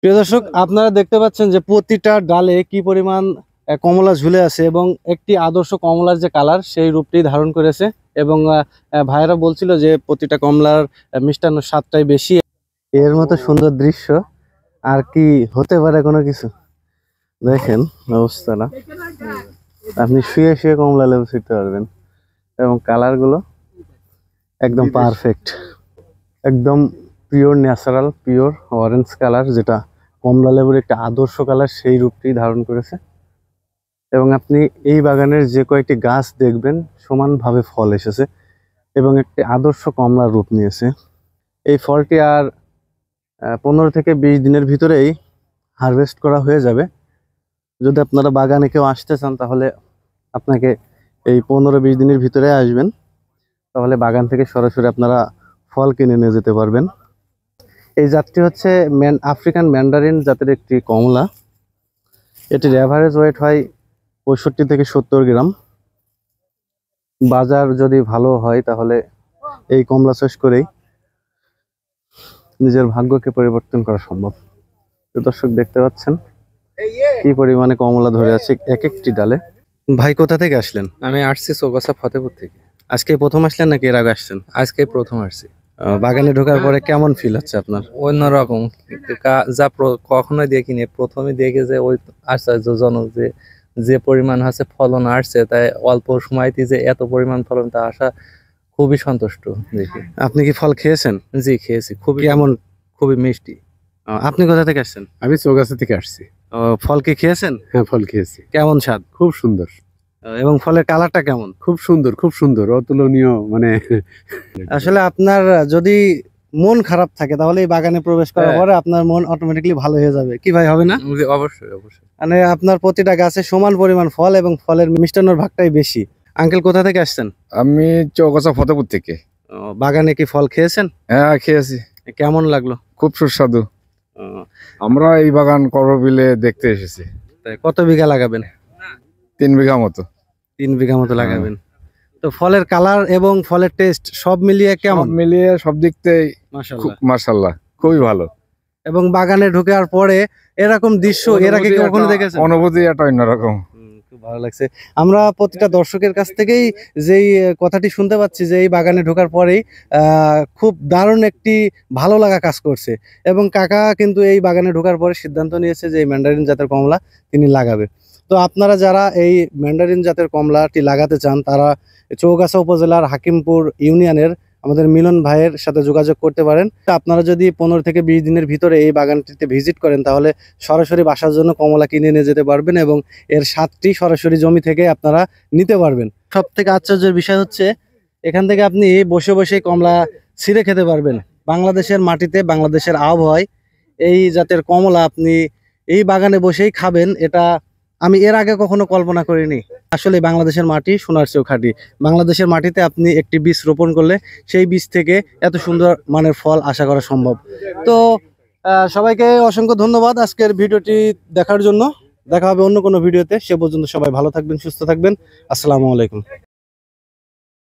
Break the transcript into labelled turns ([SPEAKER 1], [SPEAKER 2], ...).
[SPEAKER 1] প্রিয় দর্শক, আপনারা দেখতে পাচ্ছেন যে প্রতিটা ডালে কি পরিমাণ কমলা ঝুলে আছে এবং একটি আদর্শ কমলার যে কালার সেই রূপটি ধারণ করেছে। এবং ভাইয়েরা বলছিল যে প্রতিটা কমলার মিষ্টান্ন স্বাদটাই বেশি। এর মতো সুন্দর দৃশ্য আর কি হতে পারে কোনো কিছু। দেখেন অবস্থাটা, আপনি শুয়ে শুয়ে কমলা লেবু ছিঁড়তে পারবেন এবং কালার গুলো একদম পারফেক্ট, একদম pure natural pure orange colour, যেটা কমলা লেবুর একটা আদর্শ কালার সেই রূপটি ধারণ করেছে। এবং আপনি এই বাগানের যে কয়েকটি গাছ দেখবেন সমানভাবে ফল এসেছে এবং একটি আদর্শ কমলার রূপ নিয়েছে। এই ফলটি আর 15 থেকে 20 দিনের ভিতরেই হারভেস্ট করা হয়ে যাবে। যদি আপনারা বাগানে কেউ আসতে চান তাহলে আপনাকে এই 15-20 দিনের ভিতরে আসবেন, তাহলে বাগান থেকে সরাসরি আপনারা ফল কিনে নিয়ে যেতে পারবেন। এই জাতটি হচ্ছে আফ্রিকান ম্যান্ডারিন জাতের একটি কমলা। এটির অ্যাভারেজ ওয়েট হয় 65 থেকে 70 গ্রাম। বাজার যদি ভালো হয় তাহলে এই কমলা চাষ করেই নিজের ভাগ্যকে পরিবর্তন করা সম্ভব। দর্শক দেখতে পাচ্ছেন কি পরিমাণে কমলা ধরে আছে এক একটি ডালে। ভাই কোথা থেকে আসলেন?
[SPEAKER 2] আমি আসছি চৌগাছা ফতেপুর থেকে।
[SPEAKER 1] আজকে প্রথম আসলেন নাকি এর আগে আসছেন?
[SPEAKER 2] আজকে প্রথম আসছি।
[SPEAKER 1] বাগানে ঢোকার পরে কেমন ফিল হচ্ছে আপনার?
[SPEAKER 2] অন্যরকম, যা কখনোই দেখিনি, প্রথমে দেখে যে ওই আশ্চর্যজনক যে যে পরিমাণ হচ্ছে ফলন আসছে, তাই অল্প সময়তে যে এত পরিমাণ ফলন তা আসা খুবই সন্তুষ্ট দেখে।
[SPEAKER 1] আপনি কি ফল খেয়েছেন?
[SPEAKER 2] জি খেয়েছি, খুবই
[SPEAKER 1] কেমন?
[SPEAKER 2] খুবই মিষ্টি।
[SPEAKER 1] আপনি কোথা থেকে আসছেন?
[SPEAKER 3] আমি চৌগাছা থেকে আসছি।
[SPEAKER 1] ফল কি খেয়েছেন?
[SPEAKER 3] হ্যাঁ, ফল খেয়েছি।
[SPEAKER 1] কেমন স্বাদ?
[SPEAKER 3] খুব সুন্দর।
[SPEAKER 1] এবং ফলের কালারটা কেমন?
[SPEAKER 3] খুব সুন্দর, খুব সুন্দর, অতুলনীয়। মানে
[SPEAKER 1] আসলে আপনার যদি মন খারাপ থাকে তাহলে এই বাগানে প্রবেশ করার পরে আপনার মন অটোমেটিক্যালি ভালো হয়ে যাবে। কি ভাই, হবে না?
[SPEAKER 2] অবশ্যই অবশ্যই।
[SPEAKER 1] মানে আপনার প্রতিটা গাছে সমান পরিমাণ ফল এবং ফলের মিষ্টান্নর ভাগটাই বেশি। আঙ্কেল কোথা থেকে আসছেন?
[SPEAKER 4] আমি চৌগাছা ফতেপুর থেকে।
[SPEAKER 1] বাগানে কি ফল খেয়েছেন?
[SPEAKER 4] হ্যাঁ খেয়েছি।
[SPEAKER 1] কেমন লাগলো?
[SPEAKER 4] খুব সুস্বাদু। আমরা এই বাগান করবিলে দেখতে এসেছি।
[SPEAKER 1] কত বিঘা লাগাবেন?
[SPEAKER 4] 3 বিঘা মতো।
[SPEAKER 1] 3 বিঘা মতো লাগাবেন। তো ফলের কালার এবং ফলের টেস্ট সব মিলিয়ে কেমন?
[SPEAKER 4] সব মিলিয়ে সব দিক থেকে
[SPEAKER 1] মাশাআল্লাহ
[SPEAKER 4] মাশাআল্লাহ খুবই ভালো।
[SPEAKER 1] এবং বাগানে ঢোকার পরে এরকম দৃশ্য এর আগে কখনো দেখেছেন?
[SPEAKER 4] অনুভূতি একটা অন্যরকম।
[SPEAKER 1] খুব ভালো লাগছে। আমরা প্রতিটা দর্শকের কাছ থেকেই যেই কথাটি শুনতে পাচ্ছি যে এই বাগানে ঢোকার পরেই খুব দারুণ একটি ভালো লাগা কাজ করছে। এবং কাকা কিন্তু এই বাগানে ঢোকার পরে সিদ্ধান্ত নিয়েছে যে এই ম্যান্ডারিন জাতের কমলা তিনি লাগাবে। তো আপনারা যারা এই ম্যান্ডারিন জাতের কমলাটি লাগাতে চান তারা চৌগাছা উপজেলার হাকিমপুর ইউনিয়নের আমাদের মিলন ভাইয়ের সাথে যোগাযোগ করতে পারেন। আপনারা যদি 15 থেকে 20 দিনের ভিতরে এই বাগানটিতে ভিজিট করেন তাহলে সরাসরি বাসার জন্য কমলা কিনে নিয়ে যেতে পারবেন এবং এর স্বাদটি সরাসরি জমি থেকে আপনারা নিতে পারবেন। সব থেকে আশ্চর্যের বিষয় হচ্ছে এখান থেকে আপনি বসে বসে কমলা ছিঁড়ে খেতে পারবেন। বাংলাদেশের মাটিতে বাংলাদেশের আবহাওয়ায় এই জাতের কমলা আপনি এই বাগানে বসেই খাবেন, এটা আমি এর আগে কখনো কল্পনা করিনি। আসলে বাংলাদেশের মাটি সোনার চেয়েও খাঁটি। বাংলাদেশের মাটিতে আপনি একটি বীজ রোপণ করলে সেই বীজ থেকে এত সুন্দর মানের ফল আশা করা সম্ভব। তো সবাইকে অসংখ্য ধন্যবাদ আজকের ভিডিওটি দেখার জন্য। দেখা হবে অন্য কোনো ভিডিওতে। সে পর্যন্ত সবাই ভালো থাকবেন, সুস্থ থাকবেন। আসসালামু আলাইকুম।